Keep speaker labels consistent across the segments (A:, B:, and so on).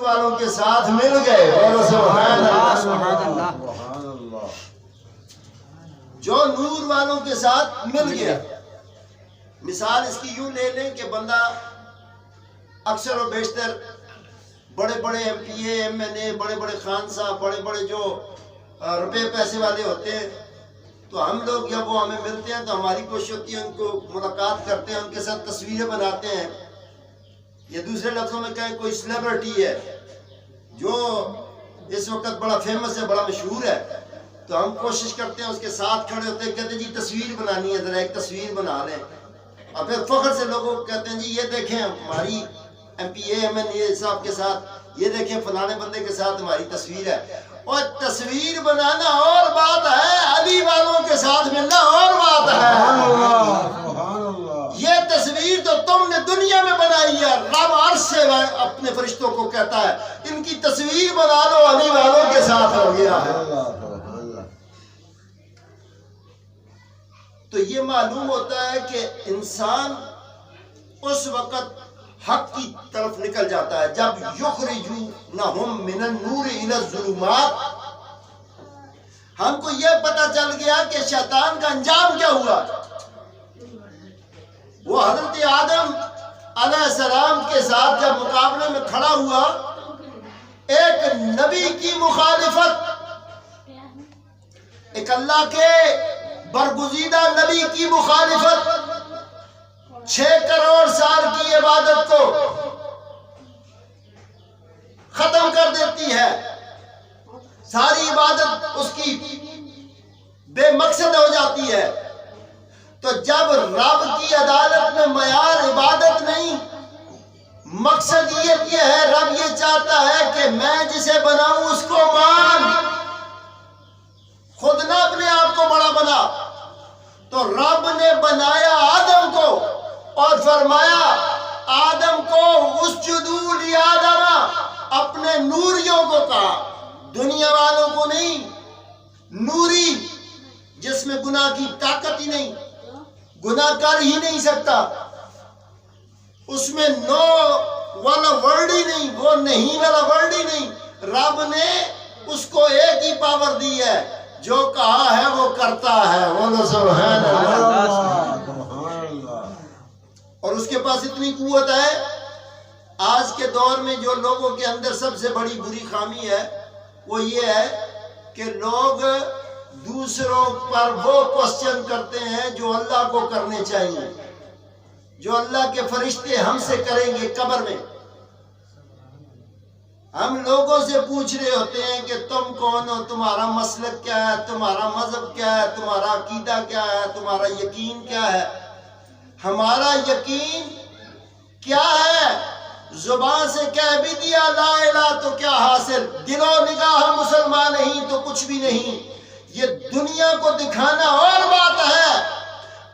A: والوں کے ساتھ مل گئے. سبحان اللہ. جو نور والوں کے ساتھ مل گیا. مثال اس کی یوں لے لیں کہ بندہ اکثر و بیشتر بڑے بڑے M P A M N A بڑے بڑے خان صاحب بڑے بڑے جو روپے پیسے والے ہوتے ہیں تو ہم لوگ جب وہ ہمیں ملتے ہیں تو ہماری کوشش ہوتی ہے ان کو ملاقات کرتے ہیں ان کے ساتھ تصویریں بناتے ہیں یا دوسرے لفظوں میں کہیں کوئی سیلیبریٹی ہے جو اس وقت بڑا فیمس ہے بڑا مشہور ہے تو ہم کوشش کرتے ہیں اس کے ساتھ کھڑے ہوتے ہیں کہتے ہیں جی تصویر بنانی ہے ذرا ایک تصویر بنا لیں اور پھر فخر سے لوگوں کو کہتے ہیں جی یہ دیکھیں ہماری M P A M N A صاحب کے ساتھ یہ دیکھیں فلانے بندے کے ساتھ ہماری تصویر ہے. اور تصویر بنانا اور بات ہے علی والوں کے ساتھ ملنا اور بات ہے. یہ تصویر تو تم نے دنیا میں بنائی ہے. رب عرش سے اپنے فرشتوں کو کہتا ہے ان کی تصویر بنا لو علی والوں کے ساتھ ہو گیا ہے. تو یہ معلوم ہوتا ہے کہ انسان اس وقت حق کی طرف نکل جاتا ہے جب یخرجونہم من النور الی الظلمات. ہم کو یہ پتا چل گیا کہ شیطان کا انجام کیا ہوا. وہ حضرت آدم علیہ السلام کے ساتھ جب مقابلے میں کھڑا ہوا ایک نبی کی مخالفت ایک اللہ کے برگزیدہ نبی کی مخالفت 6 کروڑ سال کی عبادت کو ختم کر دیتی ہے. ساری عبادت اس کی بے مقصد ہو جاتی ہے. تو جب رب کی عدالت میں معیار عبادت نہیں مقصد یہ ہے رب یہ چاہتا ہے کہ میں جسے بناؤں اس کو مان خود نہ اپنے آپ کو بڑا بنا. تو رب نے بنایا آدم کو اور فرمایا آدم کو اسجدوا لآدم اپنے نوریوں کو کہا دنیا والوں کو نہیں. نوری جس میں گناہ کی طاقت ہی نہیں گناہ کر ہی نہیں سکتا اس میں نو والا ورڈ ہی نہیں وہ نہیں والا ورڈ ہی نہیں. رب نے اس کو ایک ہی پاور دی ہے جو کہا ہے وہ کرتا ہے. وہ سبحان اللہ. اور اس کے پاس اتنی قوت ہے. آج کے دور میں جو لوگوں کے اندر سب سے بڑی بری خامی ہے وہ یہ ہے کہ لوگ دوسروں پر وہ کوسچن کرتے ہیں جو اللہ کو کرنے چاہیے جو اللہ کے فرشتے ہم سے کریں گے قبر میں. ہم لوگوں سے پوچھ رہے ہوتے ہیں کہ تم کون ہو تمہارا مسلک کیا ہے تمہارا مذہب کیا ہے تمہارا عقیدہ کیا ہے تمہارا یقین کیا ہے. ہمارا یقین کیا ہے زبان سے کہہ بھی دیا لا الہ تو کیا حاصل دل و نگاہ مسلمان نہیں تو کچھ بھی نہیں. یہ دنیا کو دکھانا اور بات ہے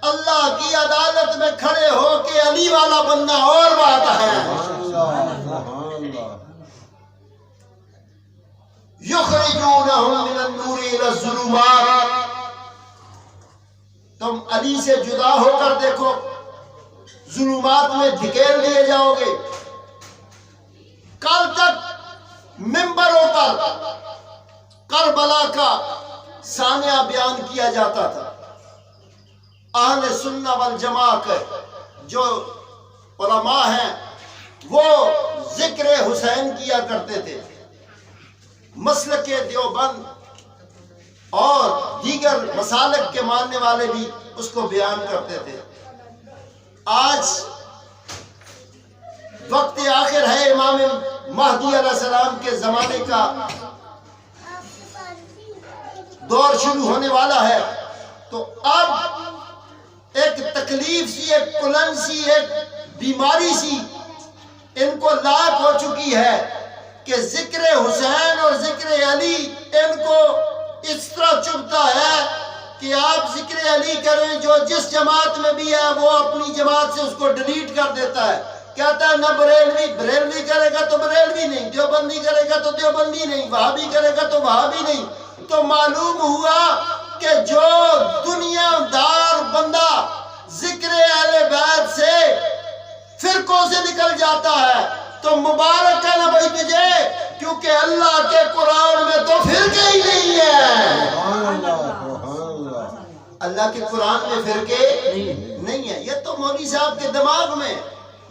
A: اللہ کی عدالت میں کھڑے ہو کے علی والا بننا اور بات ہے. یخرجونہم من النور الی الظلمات. تم علی سے جدا ہو کر دیکھو ظلمات میں دھکیل دیے جاؤ گے. کل تک منبروں پر کربلا کا سانحہ بیان کیا جاتا تھا. اہل سنہ والجماعت جو علماء ہیں وہ ذکر حسین کیا کرتے تھے. مسلک دیوبند اور دیگر مسالک کے ماننے والے بھی اس کو بیان کرتے تھے. آج وقت آخر ہے امام مہدی علیہ السلام کے زمانے کا دور شروع ہونے والا ہے. تو اب ایک تکلیف سی ایک کلن سی ایک بیماری سی ان کو لاحق ہو چکی ہے کہ ذکر حسین اور ذکر علی ان کو اس طرح چبھتا ہے کہ آپ ذکر علی کریں جو جس جماعت میں بھی ہے وہ اپنی جماعت سے اس کو ڈیلیٹ کر دیتا ہے. کہتا ہے نہ بریلوی کرے گا تو بریلوی نہیں دیوبندی کرے گا تو دیوبندی نہیں وہابی کرے گا تو وہابی نہیں. تو معلوم ہوا کہ جو دنیا دار بندہ ذکر اہل بیت سے فرقوں سے نکل جاتا ہے تو مبارک ہے نا بھائی تجھے کیونکہ اللہ کے قرآن میں تو فرقے ہی نہیں ہے. اللہ کے قرآن میں فرقے نہیں ہے. یہ تو مولوی صاحب کے دماغ میں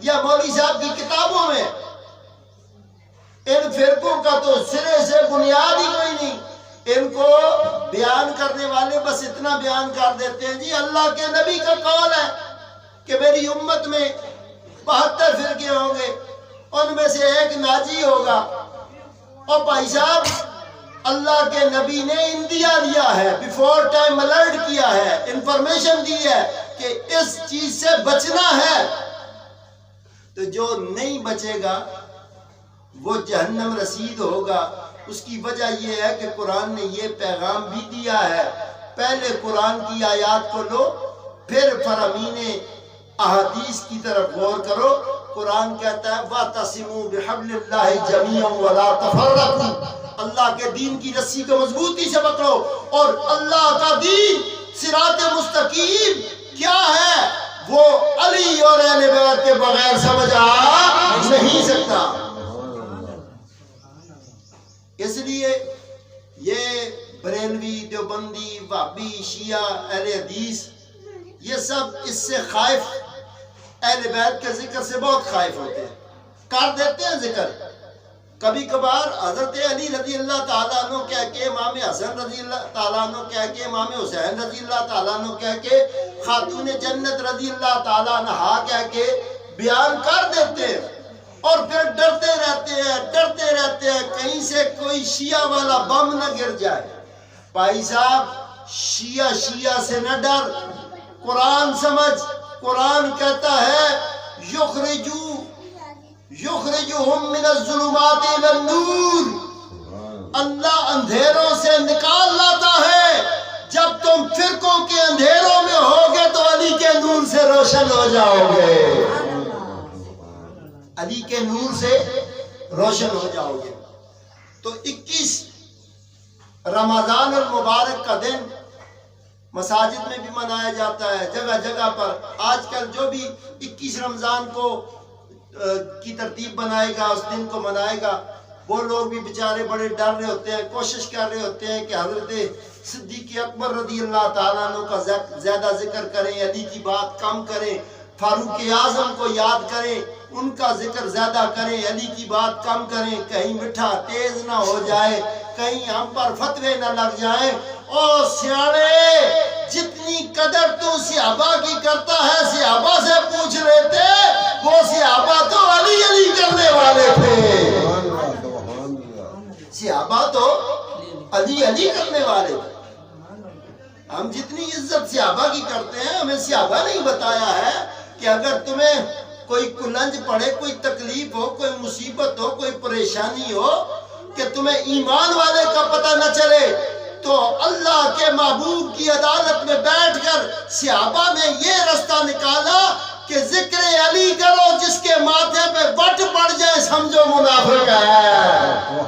A: یا مولوی صاحب کی کتابوں میں. ان فرقوں کا تو سرے سے بنیاد ہی کوئی نہیں. ان کو بیان کرنے والے بس اتنا بیان کر دیتے ہیں جی اللہ کے نبی کا قول ہے کہ میری امت میں 72 فرقے ہوں گے, ان میں سے ایک ناجی ہوگا. اور بھائی صاحب اللہ کے نبی نے اندیا دیا ہے, بیفور ٹائم الرٹ کیا ہے, انفارمیشن دی ہے کہ اس چیز سے بچنا ہے. تو جو نہیں بچے گا وہ جہنم رسید ہوگا. اس کی وجہ یہ ہے کہ قرآن نے یہ پیغام بھی دیا ہے, پہلے قرآن کی آیات کو لو پھر فرامین احادیث کی طرف غور کرو. قرآن کہتا ہے وَاعْتَصِمُوا بِحَبْلِ اللَّهِ جَمِيعًا وَلَا تَفَرَّقُوا, اللہ کے دین کی رسی کو مضبوطی سے پکڑو. اور اللہ کا دین صراط مستقیم کیا ہے وہ علی اور اہل بیت کے بغیر سمجھ آ نہیں سکتا. اس لیے یہ بریلوی, دیوبندی, وہابی, شیعہ, اہل حدیث یہ سب اس سے خائف, اہل بیت کے ذکر سے بہت خائف ہوتے ہیں, کر دیتے ہیں ذکر. کبھی کبھار حضرت علی رضی اللہ تعالیٰ عنہ کہہ کے, امام حسن رضی اللہ تعالیٰ عنہ کہہ کے, امام حسین رضی اللہ تعالیٰ عنہ کہہ کے, خاتون جنت رضی اللہ تعالیٰ عنہا کہہ کے بیان کر دیتے ہیں. اور پھر ڈرتے رہتے ہیں کہیں سے کوئی شیعہ والا بم نہ گر جائے. بھائی صاحب شیعہ سے نہ ڈر, قرآن سمجھ. قرآن کہتا ہے یخرجہم من الظلمات الی النور, اللہ اندھیروں سے نکال لاتا ہے. جب تم فرقوں کے اندھیروں میں ہوگے تو علی کے نور سے روشن ہو جاؤ گے, علی کے نور سے روشن ہو جاؤ گے. تو 21 رمضان المبارک کا دن مساجد میں بھی منایا جاتا ہے, جگہ جگہ پر. آج کل جو بھی 21 رمضان کو کی ترتیب بنائے گا, اس دن کو منائے گا, وہ لوگ بھی بیچارے بڑے ڈر رہے ہوتے ہیں, کوشش کر رہے ہوتے ہیں کہ حضرت صدیق اکبر رضی اللہ تعالیٰ عنہ کا زیادہ ذکر کریں, علی کی بات کم کریں, فاروق اعظم کو یاد کریں, ان کا ذکر زیادہ کریں, علی کی بات کم کریں, کہیں مٹھا تیز نہ ہو جائے, کہیں ہم پر فتوے نہ لگ جائیں. او سیاڑے, جتنی قدر تو صحابہ کی کرتا ہے صحابہ سے پوچھ لیتے, وہ صحابہ تو علی کرنے والے تھے. صحابہ تو علی کرنے والے تھے. ہم جتنی عزت صحابہ کی کرتے ہیں, ہمیں صحابہ نہیں بتایا ہے کہ اگر تمہیں کوئی کلنج پڑے, کوئی تکلیف ہو, کوئی مصیبت ہو, کوئی پریشانی ہو, کہ تمہیں ایمان والے کا پتہ نہ چلے, تو اللہ کے محبوب کی عدالت میں بیٹھ کر صحابہ نے یہ رستہ نکالا کہ ذکر علی کرو, جس کے ماتھے پہ وٹ پڑ جائے سمجھو منافق ہے,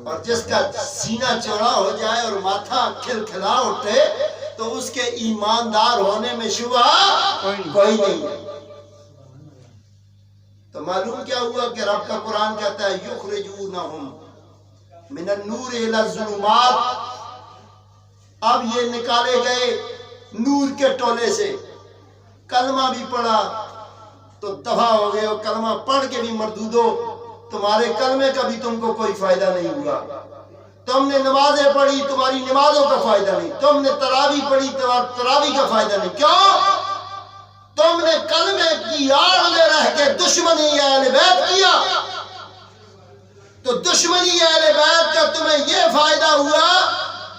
A: اور جس کا سینہ چوڑا ہو جائے اور ماتھا کھلکھلا اٹھے تو اس کے ایماندار ہونے میں شبہ کوئی نہیں ہے. تو معلوم کیا ہوا کہ رب کا قرآن کہتا ہے یخرجونہم من النور الی الظلمات. اب یہ نکالے گئے نور کے ٹولے سے. کلمہ بھی پڑھا تو دفع ہو گئے, اور کلمہ پڑھ کے بھی مردود ہو, تمہارے کلمے کا بھی تم کو کوئی فائدہ نہیں ہوا. تم نے نمازیں پڑھی, تمہاری نمازوں کا فائدہ نہیں. تم نے تراویح پڑھی, تراویح کا فائدہ نہیں. کیوں؟ تم نے کلمے کی آڑ میں رہ کے دشمنی اہل بیت کیا. تو دشمنی اہل بیت کا تمہیں یہ فائدہ ہوا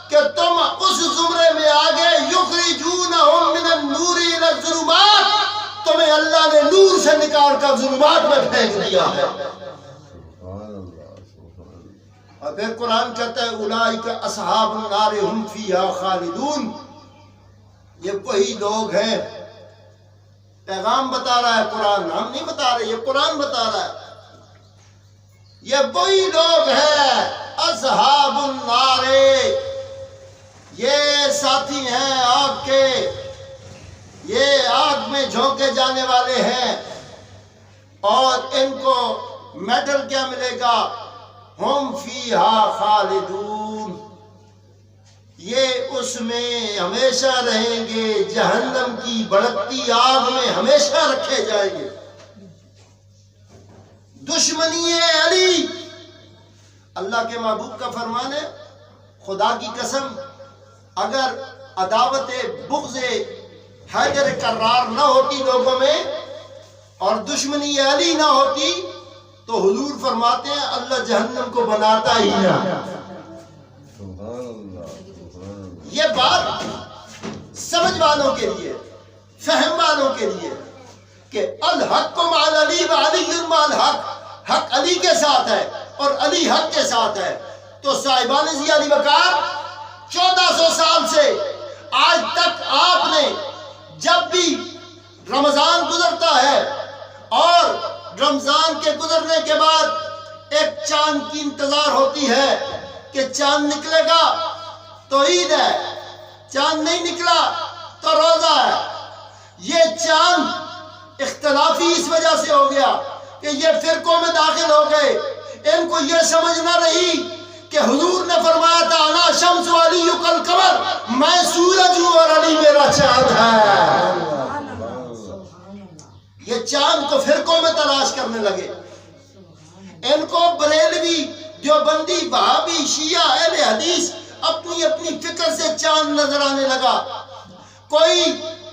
A: کہ تم اس زمرے میں آگے یخرجونہم من النور الی الظلمات, تمہیں اللہ نے نور سے نکال کر ظلمات میں پھینک دیا ہے. اور پھر قرآن کہتا ہے اولئک اصحاب النار ہم فیہا خالدون. یہ وہی لوگ ہیں, پیغام بتا رہا ہے قرآن, ہم نہیں بتا رہے, یہ قرآن بتا رہا ہے. یہ وہی لوگ ہیں اصحاب النار, یہ ساتھی ہیں آگ کے, یہ آگ میں جھونکے جانے والے ہیں. اور ان کو میڈل کیا ملے گا؟ ہم فیہا خالدون، یہ اس میں ہمیشہ رہیں گے، جہنم کی بھڑکتی آگ میں ہمیشہ رکھے جائیں گے۔ دشمنی علی، اللہ کے محبوب کا فرمان ہے، خدا کی قسم اگر عداوت بغض حیدر کرار نہ ہوتی لوگوں میں اور دشمنی علی نہ ہوتی تو حضور فرماتے ہیں اللہ جہنم کو بناتا ہی نہ۔ یہ بات سمجھ والوں کے لیے، فہم والوں کے لیے کہ الحق مع علی و علی مع الحق، حق علی کے ساتھ ہے اور علی حق کے ساتھ ہے۔ تو صاحبان ضیاء علی وقار 1400 سال سے آج تک آپ نے جب بھی رمضان گزرتا ہے اور رمضان کے گزرنے کے بعد ایک چاند کی انتظار ہوتی ہے کہ چاند نکلے گا تو عید ہے، چاند نہیں نکلا تو روزہ ہے۔ یہ چاند اختلافی اس وجہ سے ہو گیا کہ یہ فرقوں میں داخل ہو گئے، ان کو یہ سمجھ نہ رہی کہ حضور نے فرمایا تھا انا شمس علی کل قمر، میں سورج ہوں اور علی میرا چاند ہے۔ یہ چاند کو فرقوں میں تلاش کرنے لگے، ان کو بریلوی، دیوبندی، وہابی، شیعہ، اہل حدیث اپنی اپنی فکر سے چاند نظر آنے لگا۔ کوئی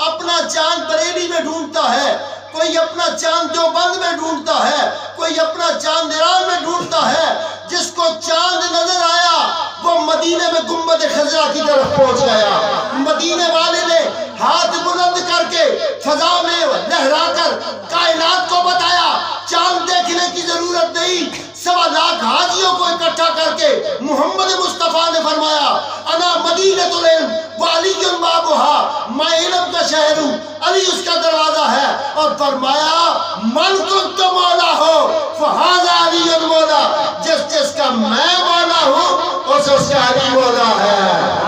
A: اپنا چاند بریلی میں ڈھونڈتا ہے، کوئی اپنا چاند دیوبند میں ڈھونڈتا ہے، کوئی اپنا چاند ایران میں ڈھونڈتا ہے۔ جس کو چاند نظر آیا وہ مدینے میں گنبد خضرا کی طرف پہنچ گیا۔ مدینے والے نے ہاتھ بلند کر کے فضا میں لہرا کر کائنات کو بتایا چاند دیکھنے کی ضرورت نہیں۔ 1.25 لاکھ حاجیوں کو اکٹھا کر کے محمد مصطفیٰ نے فرمایا انا مدینۃ العلم وعلی بابھا، میں علم کا شہر ہوں، علی اس کا دروازہ ہے، اور فرمایا من کنت مولا ہو فہذا علی مولا، جس کا میں مولا ہوں اس کا علی مولا ہے۔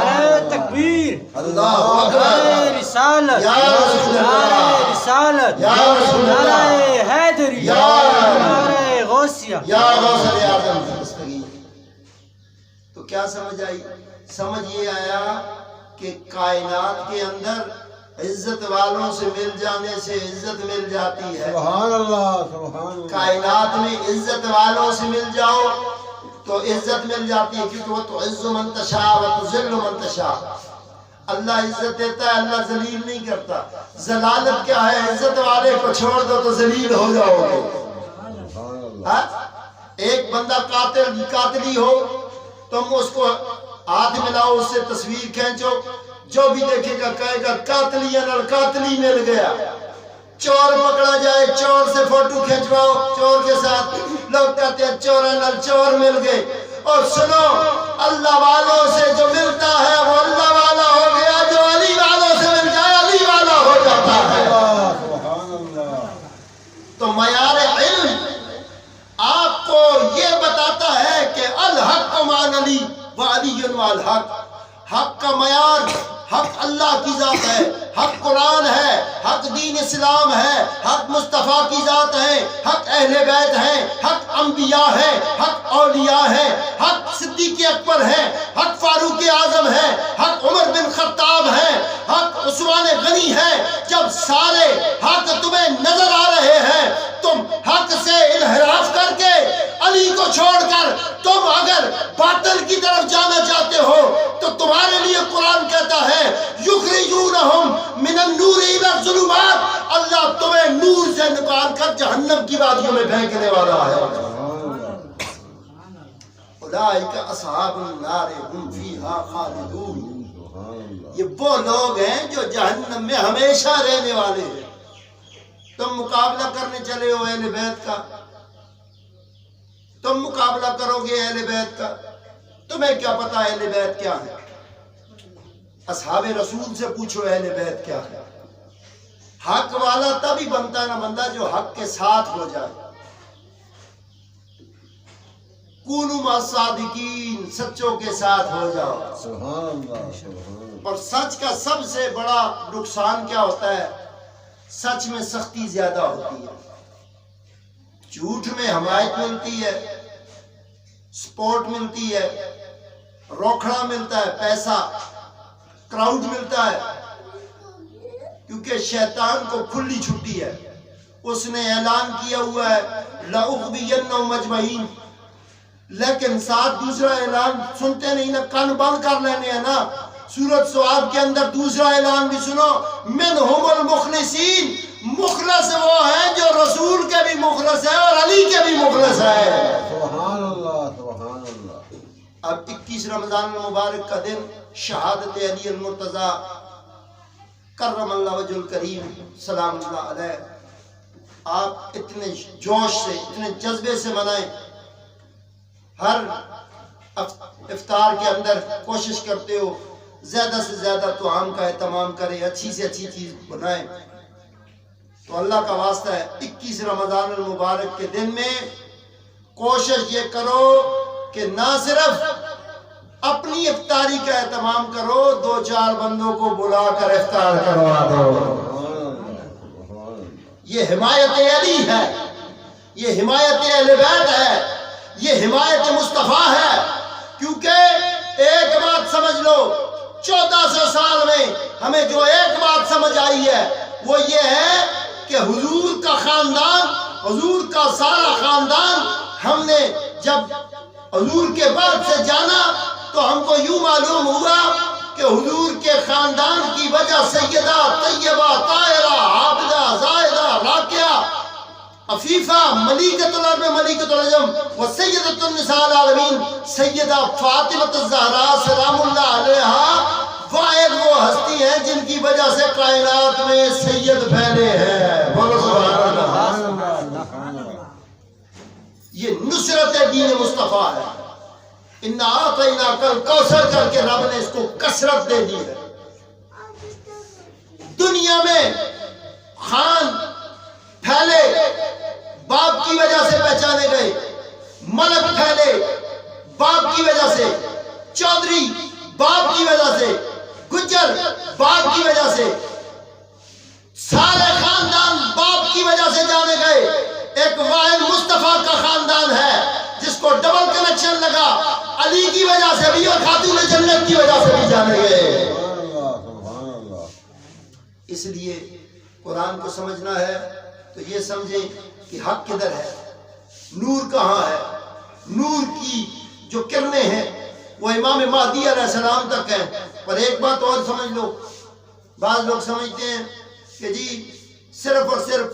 B: نعرہ تکبیر،
A: اللہ اکبر،
B: نعرہ رسالت،
A: یا رسول اللہ،
B: نعرہ رسالت،
A: یا رسول اللہ،
B: نعرہ حیدری،
A: یا
B: نعرہ غوثیہ،
A: یا غوث اعظم۔ تو کیا سمجھ آئی؟ سمجھ یہ آیا کہ کائنات کے اندر عزت والوں سے مل جانے سے عزت مل جاتی ہے۔
C: سبحان اللہ، سبحان اللہ۔
A: کائنات میں عزت والوں سے مل جاؤ تو عزت مل جاتی ہے، کیونکہ وہ تو عز من تشاء و تذل من تشاء۔ اللہ عزت دیتا ہے، اللہ ذلیل نہیں کرتا۔ ذلالت کیا ہے؟ عزت والے کو چھوڑ دو تو ذلیل ہو جاؤ گے۔ ہاں؟ ایک بندہ قاتلی ہو، تم اس کو ہاتھ ملاؤ، اس سے تصویر کھینچو، جو بھی دیکھے گا کہے گا قاتلی مل گیا۔ چور پکڑا جائے، چور سے فوٹو کھینچواؤ چور کے ساتھ، لوگ کہتے ہیں چور مل گئے۔ اور سنو، اللہ والوں سے جو ملتا ہے وہ اللہ والا ہو گیا، جو علی والوں سے مل جائے علی والا ہو جاتا ہے۔ تو معیار علم آپ کو یہ بتاتا ہے کہ الحق مع علی و علی مع الحق، حق کا معیار حق اللہ کی ذات ہے، حق قرآن ہے، حق دین اسلام ہے، حق مصطفیٰ کی ذات ہے، حق اہل بیت ہے، حق انبیاء ہے، حق اولیاء ہے، حق صدیق اکبر ہے، حق فاروق اعظم ہے، حق عمر بن خطاب ہے، حق عثمان غنی ہے۔ جب سارے حق تمہیں نظر آ رہے ہیں، تم حق سے انحراف کر کے علی کو چھوڑ کر تم اگر باطل کی طرف جانا چاہتے ہو تو تمہارے لیے قرآن کہتا ہے یخرجونہم من النور الی الظلمات، اللہ تمہیں نور سے نکال کر جہنم کی وادیوں میں پھینکنے والا ہے۔ اولئک اصحاب النار هم فیہا خالدون، یہ وہ لوگ ہیں جو جہنم میں ہمیشہ رہنے والے ہیں۔ تم مقابلہ کرنے چلے ہو اہل بیت کا، تم مقابلہ کرو گے اہل بیت کا، تمہیں کیا پتا اہل بیت کیا ہے؟ اصحاب رسول سے پوچھو اہل بیت کیا ہے۔ حق والا تبھی بنتا ہے نا بندہ جو حق کے ساتھ ہو جائے۔ کونوا مع الصادقین، سچوں کے ساتھ ہو جاؤ۔
C: سبحان اللہ، سبحان اللہ۔
A: اور سچ کا سب سے بڑا نقصان کیا ہوتا ہے؟ سچ میں سختی زیادہ ہوتی ہے، جھوٹ میں حمایت ملتی ہے، سپورٹ ملتی ہے، روکھڑا ملتا ہے، پیسہ، کراؤڈ ملتا ہے، کیونکہ شیطان کو کھلی چھٹی ہے۔ اس نے اعلان کیا ہوا ہے لَأُغْوِيَنَّهُمْ أَجْمَعِينَ، لیکن ساتھ دوسرا اعلان سنتے نہیں نا، کان بند کر لینے ہیں نا۔ سورۃ صعاد کے اندر دوسرا اعلان بھی سنو، مِنْهُمُ الْمُخْلِصِينَ، مخلص وہ ہیں جو رسول کے بھی مخلص ہے اور علی کے بھی مخلص ہے۔
C: سبحان اللہ، سبحان اللہ۔
A: اب 21 رمضان المبارک کا دن، شہادت علی المرتضیٰ کرم اللہ وجہ الکریم سلام اللہ علیہ، آپ اتنے جوش سے، اتنے جذبے سے منائیں۔ ہر افطار کے اندر کوشش کرتے ہو زیادہ سے زیادہ طعام کا اہتمام کریں، اچھی سے اچھی چیز بنائیں۔ تو اللہ کا واسطہ ہے 21 رمضان المبارک کے دن میں کوشش یہ کرو کہ نہ صرف اپنی افطاری کا اہتمام کرو، 2-4 بندوں کو بلا کر افطار کروا دو۔ یہ حمایت علی ہے، یہ حمایت اہل بیت ہے، یہ حمایت مصطفیٰ ہے۔ کیونکہ ایک بات سمجھ لو، 1400 سال میں ہمیں جو ایک بات سمجھ آئی ہے وہ یہ ہے کہ حضور کا خاندان، حضور کا سارا خاندان، ہم نے جب حضور کے بعد سے جانا تو ہم کو یوں معلوم ہوا کہ حضور کے خاندان کی وجہ سیدہ، طیبہ، طاہرہ، عابدہ، زاہدہ، راکعہ، عفیفہ، ملیکۃ الارض، ملیکۃ العجم و سیدۃ النساء العالمین سیدہ فاطمہ الزہراء سلام اللہ علیہا واحد وہ ہستی ہیں جن کی وجہ سے کائنات میں سید پھیلے ہیں۔ بولو سبحان اللہ۔ یہ نصرت دین مصطفیٰ ہے۔ اِنَّا أَعْطَيْنَاكَ الْكَوْثَرَ کر کے رب نے اس کو کثرت دے دی ہے۔ دنیا میں خان پھیلے باپ کی وجہ سے پہچانے گئے، ملک پھیلے باپ کی وجہ سے، چودھری باپ کی وجہ سے، گجر باپ کی وجہ سے، سارے خاندان باپ کی وجہ سے جانے گئے۔ ایک واحد مصطفیٰ کا خاندان ہے جس کو ڈبل کنیکشن لگا، علی کی وجہ سے بھی اور خاتون جنت کی وجہ سے بھی جانے گئے۔ اس لیے قرآن کو سمجھنا ہے تو یہ سمجھیں کہ حق کدھر ہے، نور کہاں ہے۔ نور کی جو کرنیں ہیں وہ امام مہدی علیہ السلام تک ہیں۔ پر ایک بات اور سمجھ لو، بعض لوگ سمجھتے ہیں کہ جی صرف اور صرف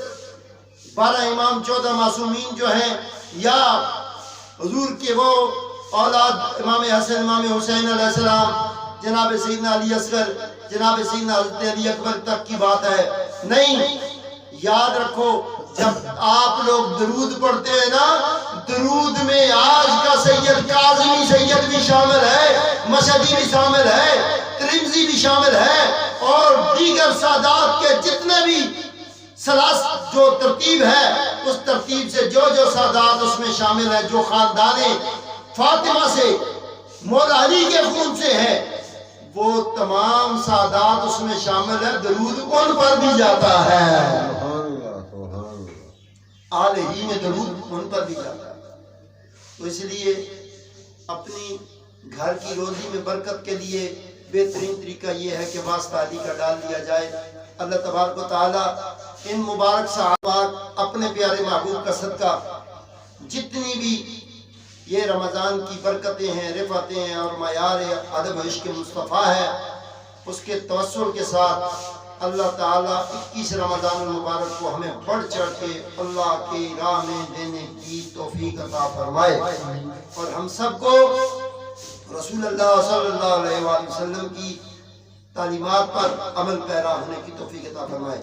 A: 12 امام 14 معصومین جو ہیں یا حضور کے وہ اولاد امام حسن، امام حسین علیہ السلام، جناب سیدنا علی اصغر، جناب سیدنا حضرت علی اکبر تک کی بات ہے۔ نہیں، یاد رکھو جب آپ لوگ درود پڑھتے ہیں نا، درود میں آج کا سید کاظمی سید بھی شامل ہے، مشہدی بھی شامل ہے، ترمذی بھی شامل ہے، اور دیگر سادات کے جتنے بھی سلاس جو ترتیب ہے اس ترتیب سے جو جو سادات اس میں شامل ہیں، جو خاندان فاطمہ سے مولا علی کے خون سے ہے، وہ تمام سادات اس میں شامل ہے، درود ان پر بھی جاتا ہے، آل ہی میں درود ان پر بھی جاتا ہے۔ تو اس لیے اپنی گھر کی روزی میں برکت کے لیے بہترین طریقہ یہ ہے کہ واسطہ علی کا ڈال دیا جائے۔ اللہ تبارک و تعالی ان مبارک صحابات اپنے پیارے محبوب کا صدقہ جتنی بھی یہ رمضان کی برکتیں ہیں، رفعتیں ہیں اور معیار ادب و عشق مصطفیٰ ہے، اس کے توسل کے ساتھ اللہ تعالیٰ 21 رمضان المبارک کو ہمیں بڑھ چڑھ کے اللہ کی راہ میں دینے کی توفیق عطا فرمائے، اور ہم سب کو رسول اللہ صلی اللہ علیہ وآلہ وسلم کی تعلیمات پر عمل پیرا ہونے کی توفیق عطا فرمائے۔